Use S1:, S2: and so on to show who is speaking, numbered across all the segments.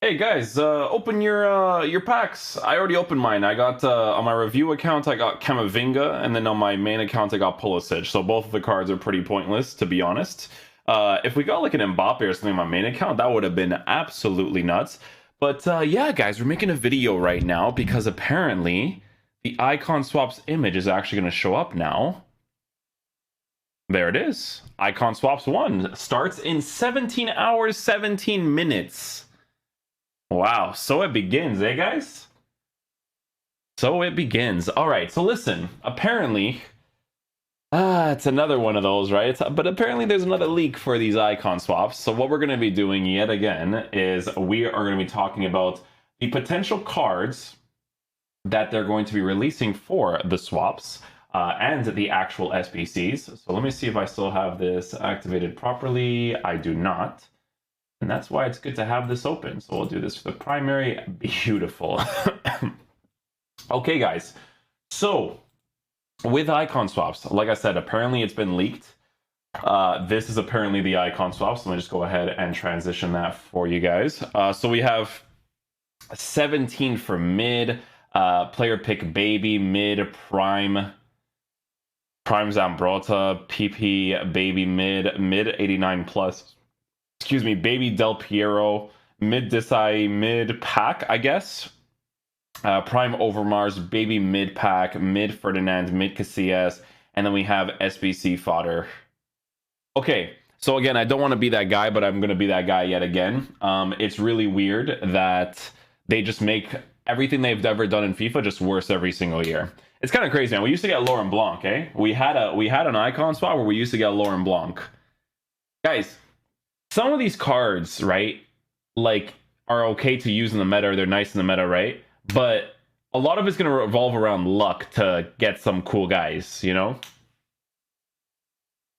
S1: Hey guys, open your packs. I already opened mine. I got on my review account I got Camavinga, and then on my main account I got Pulisic. So both of the cards are pretty pointless, to be honest. If we got like an Mbappe or something on my main account, that would have been absolutely nuts. But yeah, guys, we're making a video right now because apparently the icon swaps image is actually going to show up now. There it is. Icon swaps 1 starts in 17 hours, 17 minutes. Wow, so it begins, eh, guys? So it begins. All right, so listen, apparently, it's another one of those, right? But apparently there's another leak for these icon swaps. So what we're going to be doing yet again is we are going to be talking about the potential cards that they're going to be releasing for the swaps and the actual SBCs. So let me see if I still have this activated properly. I do not. And that's why it's good to have this open. So we'll do this for the primary. Beautiful. Okay, guys. So with icon swaps, like I said, apparently it's been leaked. This is apparently the icon swaps. Let me just go ahead and transition that for you guys. So we have 17 for mid, player pick baby, mid, prime Zambrotta, PP, baby, mid 89 plus. Excuse me, baby Del Piero, mid Desai, mid pack, I guess. Prime Overmars, baby mid pack, mid Ferdinand, mid Casillas, and then we have SBC fodder. Okay, so again, I don't want to be that guy, but I'm going to be that guy yet again. It's really weird that they just make everything they've ever done in FIFA just worse every single year. It's kind of crazy, man. We used to get Laurent Blanc, eh? We had an icon swap where we used to get Laurent Blanc. Guys, some of these cards, right, like, are okay to use in the meta, or they're nice in the meta, right? But a lot of it's going to revolve around luck to get some cool guys, you know?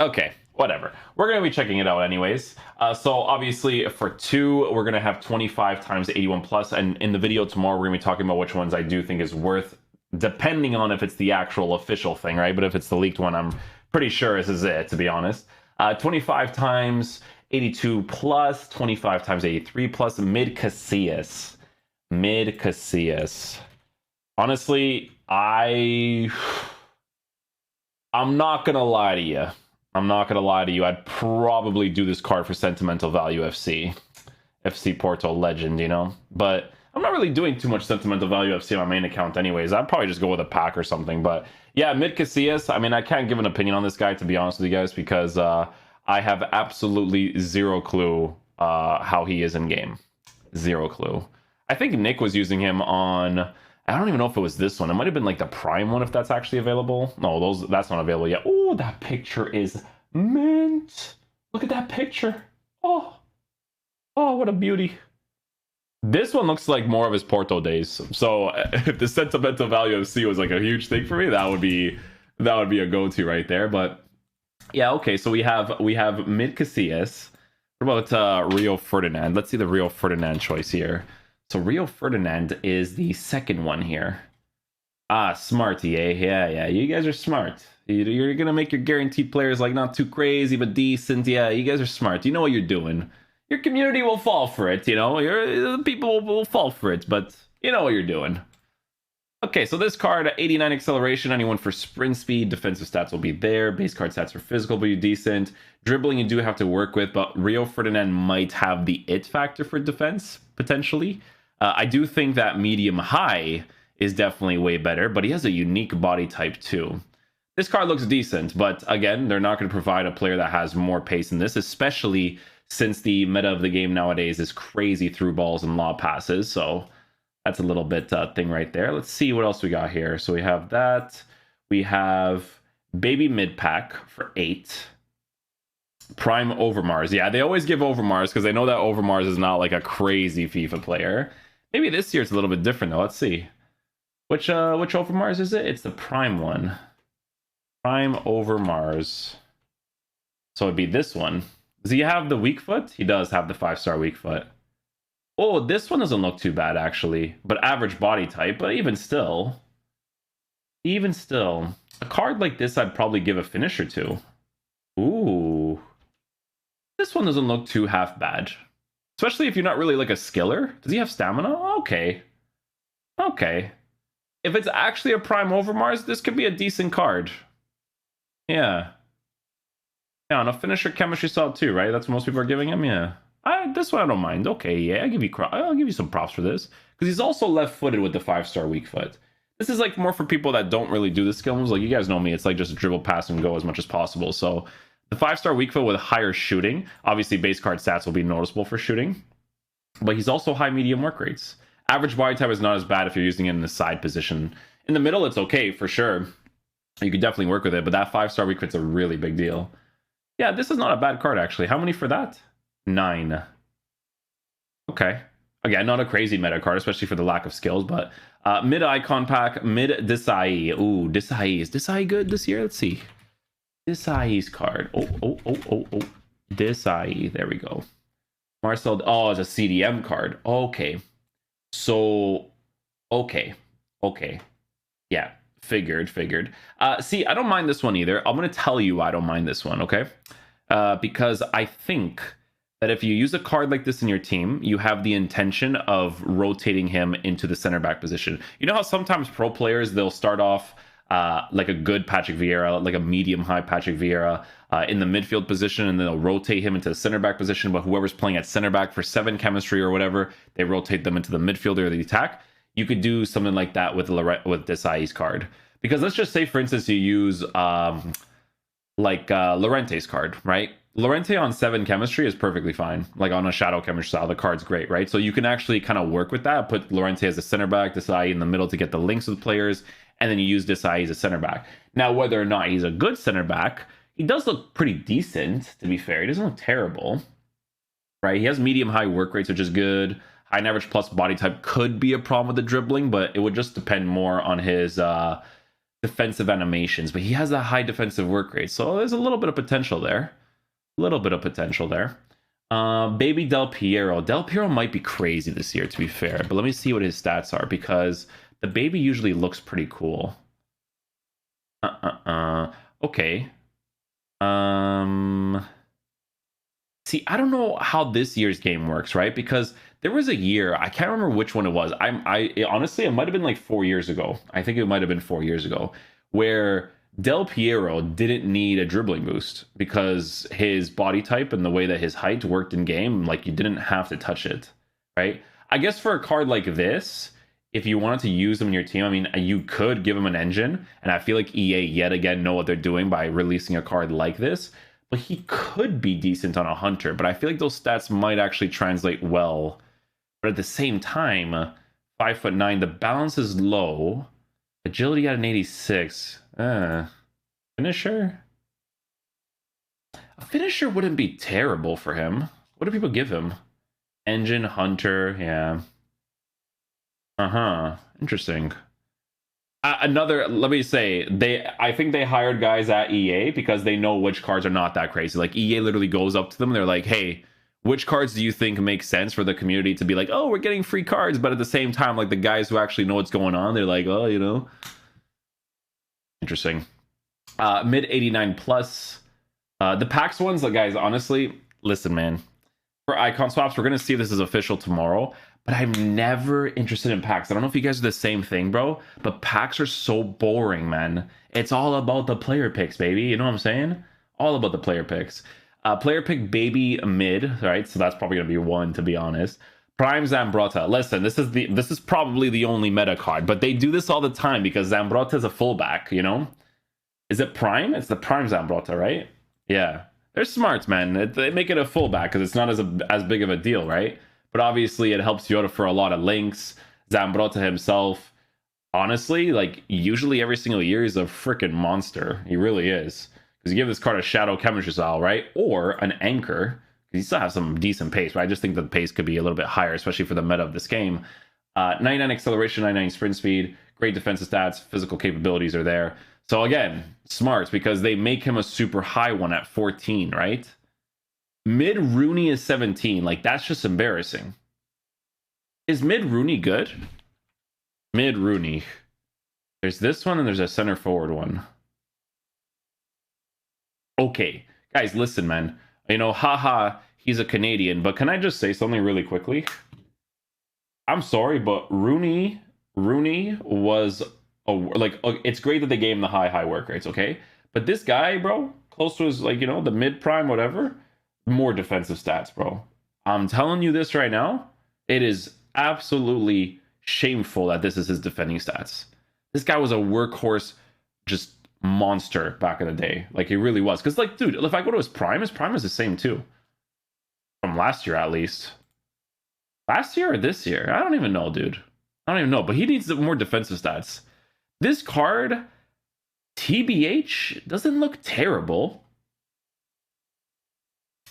S1: Okay, whatever. We're going to be checking it out anyways. So obviously for 2, we're going to have 25 times 81 plus, and in the video tomorrow, we're going to be talking about which ones I do think is worth, depending on if it's the actual official thing, right? But if it's the leaked one, I'm pretty sure this is it, to be honest. 25 times 82 plus, 25 times 83 plus, mid Casillas. Mid Casillas. Honestly, I'm not gonna lie to you. I'm not gonna lie to you. I'd probably do this card for Sentimental Value FC. FC Porto Legend, you know? But I'm not really doing too much Sentimental Value FC on my main account anyways. I'd probably just go with a pack or something. But yeah, mid Casillas. I mean, I can't give an opinion on this guy, to be honest with you guys, because I have absolutely zero clue how he is in game. Zero clue. I think Nick was using him on, I don't even know if it was this one. It might have been like the Prime one, if that's actually available. No, that's not available yet. Oh, that picture is mint. Look at that picture. Oh, what a beauty. This one looks like more of his Porto days. So if the Sentimental Value of C was like a huge thing for me, that would be a go-to right there. But yeah, okay. So we have mid Casillas. What about Rio Ferdinand? Let's see the Rio Ferdinand choice here. So Rio Ferdinand is the second one here. Ah, smarty, eh? Yeah. You guys are smart. You're gonna make your guaranteed players like not too crazy but decent. Yeah, you guys are smart. You know what you're doing. Your community will fall for it. You know, your people will fall for it, but you know what you're doing. Okay, so this card, 89 acceleration, anyone for sprint speed, defensive stats will be there. Base card stats for physical will be decent. Dribbling you do have to work with, but Rio Ferdinand might have the it factor for defense, potentially. I do think that medium high is definitely way better, but he has a unique body type too. This card looks decent, but again, they're not going to provide a player that has more pace than this, especially since the meta of the game nowadays is crazy through balls and lob passes, so that's a little bit thing right there. Let's see what else we got here. So we have that. We have baby mid pack for 8. Prime Overmars. Yeah, they always give Overmars because they know that Overmars is not like a crazy FIFA player. Maybe this year it's a little bit different though. Let's see. Which Overmars is it? It's the Prime one. Prime Overmars. So it'd be this one. Does he have the weak foot? He does have the 5-star weak foot. Oh, this one doesn't look too bad actually. But average body type, but even still, a card like this I'd probably give a finisher to. Ooh. This one doesn't look too half bad. Especially if you're not really like a skiller. Does he have stamina? Okay. Okay. If it's actually a Prime Overmars, this could be a decent card. Yeah. Yeah, on a finisher chemistry solid too, right? That's what most people are giving him. Yeah. This one I don't mind. Okay, yeah, I'll give you some props for this because he's also left-footed with the 5-star weak foot. This is like more for people that don't really do the skill moves. Like you guys know me, it's like just dribble, pass, and go as much as possible. So the 5-star weak foot with higher shooting, obviously base card stats will be noticeable for shooting, but he's also high medium work rates. Average body type is not as bad if you're using it in the side position. In the middle, it's okay for sure. You could definitely work with it, but that 5-star weak fit's a really big deal. Yeah, this is not a bad card actually. How many for that? 9. Okay. Again, not a crazy meta card, especially for the lack of skills, but mid icon pack, mid Desai. Ooh, Desai. Is Desai good this year? Let's see. Desai's card. Oh. Desai. There we go. Marcel. Oh, it's a CDM card. Okay. So, okay. Yeah, figured. See, I don't mind this one either. I'm going to tell you I don't mind this one, okay? Because I think that if you use a card like this in your team, you have the intention of rotating him into the center back position. You know how sometimes pro players, they'll start off like a good Patrick Vieira, like a medium-high Patrick Vieira in the midfield position, and then they'll rotate him into the center back position, but whoever's playing at center back for 7 chemistry or whatever, they rotate them into the midfield or the attack. You could do something like that with Desai's card. Because let's just say, for instance, you use Llorente's card, right? Llorente on 7 chemistry is perfectly fine. Like on a shadow chemistry style, the card's great, right? So you can actually kind of work with that. Put Llorente as a center back, Desai in the middle to get the links with players, and then you use Desai as a center back. Now, whether or not he's a good center back, he does look pretty decent, to be fair. He doesn't look terrible, right? He has medium-high work rates, which is good. High and average plus body type could be a problem with the dribbling, but it would just depend more on his defensive animations. But he has a high defensive work rate, so there's a little bit of potential there. Baby Del Piero. Del Piero might be crazy this year, to be fair, but let me see what his stats are, because the baby usually looks pretty cool. Okay. See, I don't know how this year's game works, right? Because there was a year, I can't remember which one it was. Honestly, it might have been like 4 years ago. I think it might have been 4 years ago, where Del Piero didn't need a dribbling boost because his body type and the way that his height worked in game, like you didn't have to touch it, right? I guess for a card like this, if you wanted to use him in your team, I mean, you could give him an engine, and I feel like EA yet again know what they're doing by releasing a card like this, but he could be decent on a hunter, but I feel like those stats might actually translate well. But at the same time, 5'9", the balance is low, agility at an 86. Finisher? A finisher wouldn't be terrible for him. What do people give him? Engine, hunter, yeah. Interesting. Let me say, I think they hired guys at EA because they know which cards are not that crazy. Like EA literally goes up to them and they're like, hey, which cards do you think make sense for the community to be like, oh, we're getting free cards, but at the same time, like the guys who actually know what's going on, they're like, oh, you know. Interesting. Mid 89 plus. The PAX ones, like guys, honestly, listen, man. For icon swaps, we're gonna see if this is official tomorrow. But I'm never interested in packs. I don't know if you guys are the same thing, bro, but packs are so boring, man. It's all about the player picks, baby. You know what I'm saying? All about the player picks. Player pick baby mid, right? So that's probably gonna be 1, to be honest. Prime Zambrotta. Listen, this is probably the only meta card, but they do this all the time because Zambrotta is a fullback, you know? Is it Prime? It's the Prime Zambrotta, right? Yeah. They're smart, man. They make it a fullback because it's not as big of a deal, right? But obviously, it helps you out for a lot of links. Zambrotta himself, honestly, like, usually every single year, he's a freaking monster. He really is. Because you give this card a shadow chemistry style, right? Or an anchor. Because you still have some decent pace, but I just think that the pace could be a little bit higher, especially for the meta of this game. 99 acceleration, 99 sprint speed, great defensive stats, physical capabilities are there. So again, smart, because they make him a super high one at 14, right? Mid Rooney is 17. Like, that's just embarrassing. Is mid Rooney good? Mid Rooney. There's this one and there's a center forward one. Okay. Guys, listen, man. You know, haha, he's a Canadian. But can I just say something really quickly? I'm sorry, but Rooney was it's great that they gave him the high work rates, okay? But this guy, bro, close to his like, you know, the mid prime, whatever, more defensive stats, bro. I'm telling you this right now. It is absolutely shameful that this is his defending stats. This guy was a workhorse, just monster back in the day. Like, he really was. Because, like, dude, if I go to his prime is the same too. From last year, at least. Last year or this year? I don't even know, dude. I don't even know. But he needs more defensive stats. This card, TBH, doesn't look terrible.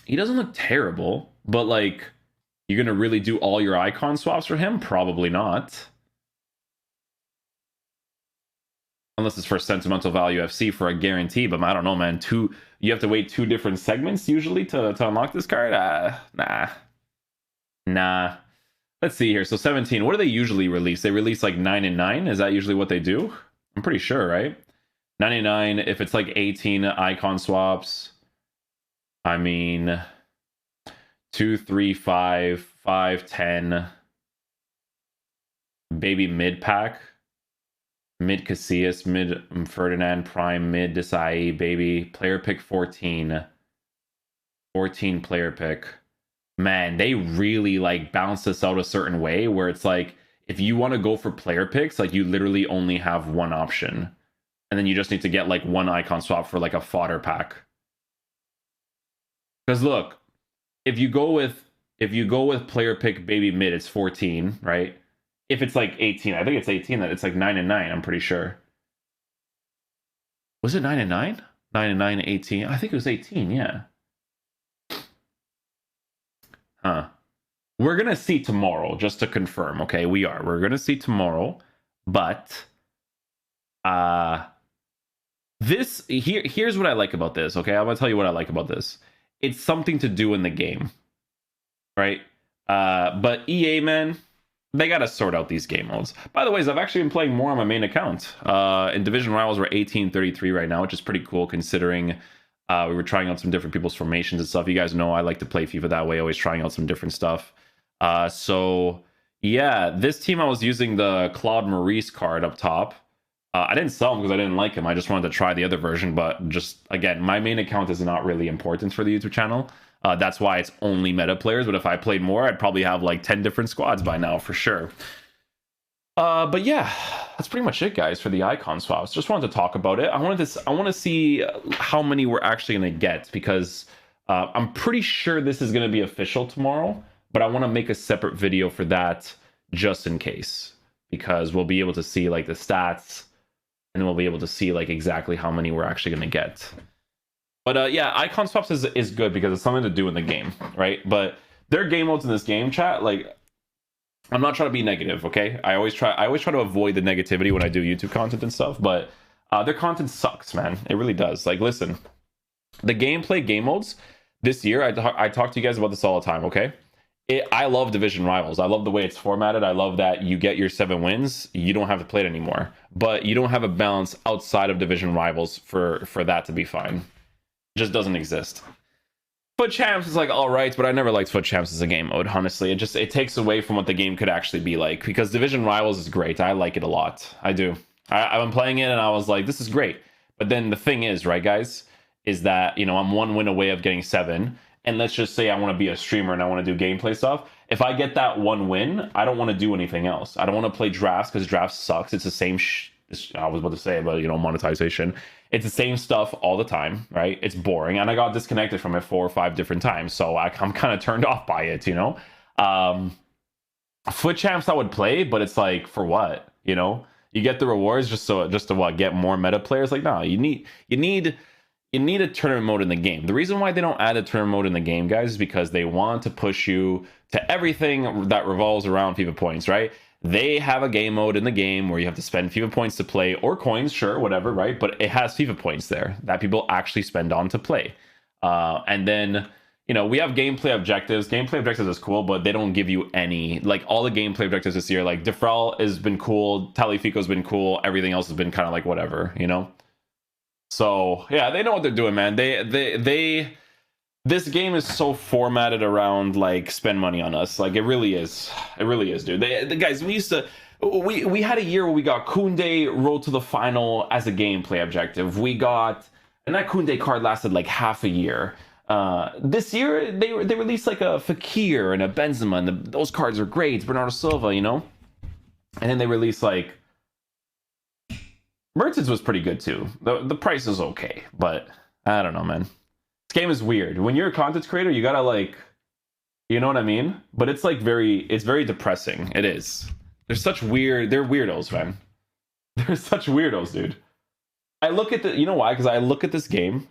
S1: He doesn't look terrible. But, like, you're going to really do all your icon swaps for him? Probably not. Unless it's for sentimental value FC for a guarantee, but I don't know, man. You have to wait 2 different segments usually to unlock this card? Nah. Let's see here. So 17, what do they usually release? They release like 9 and 9? Is that usually what they do? I'm pretty sure, right? 99, if it's like 18 icon swaps, I mean 2, 3, 5, 5, 10, baby mid pack. Mid Casillas, mid Ferdinand, prime, mid Desai, baby. Player pick 14. 14 player pick. Man, they really like bounce this out a certain way where it's like, if you want to go for player picks, like you literally only have one option. And then you just need to get like one icon swap for like a fodder pack. Because look, if you go with player pick baby mid, it's 14, right? If it's like 18, I think it's 18, that it's like 9 and 9, I'm pretty sure. Was it 9 and 9? 9 and 9, 18. I think it was 18, yeah. Huh. We're going to see tomorrow, just to confirm, okay? We're going to see tomorrow, but here's what I like about this, okay? I'm going to tell you what I like about this. It's something to do in the game, right? But EA, man, they got to sort out these game modes. By the way, I've actually been playing more on my main account. In Division Rivals, we're 1833 right now, which is pretty cool considering we were trying out some different people's formations and stuff. You guys know I like to play FIFA that way, always trying out some different stuff. So, yeah, this team I was using the Claude Maurice card up top. I didn't sell him because I didn't like him. I just wanted to try the other version, but just, again, my main account is not really important for the YouTube channel. That's why it's only meta players, but if I played more, I'd probably have like 10 different squads by now, for sure. But yeah, that's pretty much it, guys, for the icon swaps. Just wanted to talk about it. I want to see how many we're actually going to get, because I'm pretty sure this is going to be official tomorrow, but I want to make a separate video for that just in case, because we'll be able to see like the stats, and we'll be able to see like exactly how many we're actually going to get. But yeah, icon swaps is good because it's something to do in the game, right? But their game modes in this game, chat, like, I'm not trying to be negative, okay? I always try to avoid the negativity when I do YouTube content and stuff, but their content sucks, man. It really does. Like, listen, the gameplay game modes this year, I talk to you guys about this all the time, okay? I love Division Rivals. I love the way it's formatted. I love that you get your 7 wins. You don't have to play it anymore. But you don't have a balance outside of Division Rivals for that to be fine. Just doesn't exist. Foot Champs is like all right, but I never liked Foot Champs as a game mode. Honestly, it takes away from what the game could actually be like, because Division Rivals is great. I like it a lot. I do. I've been playing it and I was like, this is great. But then the thing is, right, guys, is that, you know, I'm 1 win away of getting 7, and let's just say I want to be a streamer and I want to do gameplay stuff. If I get that 1 win, I don't want to do anything else. I don't want to play drafts because drafts sucks. It's the same I was about to say about, you know, monetization. It's the same stuff all the time, right? It's boring, and I got disconnected from it 4 or 5 different times, so I'm kind of turned off by it, you know. Foot Champs I would play, but it's like, for what? You know, you get the rewards just to what, get more meta players? Like, no, you need a tournament mode in the game. The reason why they don't add a tournament mode in the game, guys, is because they want to push you to everything that revolves around FIFA points, right? They have a game mode in the game where you have to spend FIFA points to play, or coins, sure, whatever, right? But it has FIFA points there that people actually spend on to play. And then, you know, we have gameplay objectives. Gameplay objectives is cool, but they don't give you any, like, all the gameplay objectives this year. Like, Defrel has been cool, Talifico's been cool, everything else has been kind of like whatever, you know? So, yeah, they know what they're doing, man. They This game is so formatted around like spend money on us. Like it really is. It really is, dude. The guys, we had a year where we got Kunde rolled to the final as a gameplay objective. We got, and that Kunde card lasted like half a year. This year they released like a Fakir and a Benzema, and those cards are great. Bernardo Silva, you know. And then they released like Mertens was pretty good too. The price is okay, but I don't know, man. This game is weird. When you're a content creator, you gotta like, you know what I mean? But it's like it's very depressing. It is. They're weirdos, man. They're such weirdos, dude. I look at you know why? Because I look at this game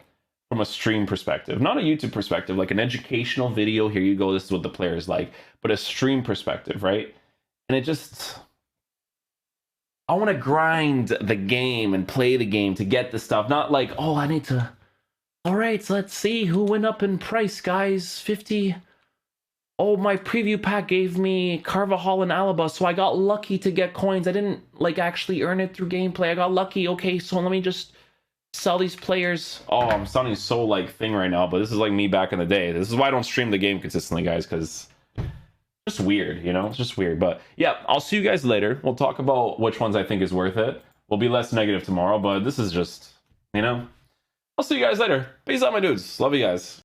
S1: from a stream perspective, not a YouTube perspective, like an educational video. Here you go. This is what the players like, but a stream perspective, right? And it just, I want to grind the game and play the game to get the stuff. Not like, oh, I need to. All right, so let's see who went up in price, guys. 50. Oh, my preview pack gave me Carvajal and Alaba, so I got lucky to get coins. I didn't like actually earn it through gameplay. I got lucky. Okay, so let me just sell these players. Oh, I'm sounding so like thing right now, but this is like me back in the day. This is why I don't stream the game consistently, guys, because it's just weird, you know? It's just weird. But yeah, I'll see you guys later. We'll talk about which ones I think is worth it. We'll be less negative tomorrow, but this is just, you know? I'll see you guys later. Peace out, my dudes. Love you guys.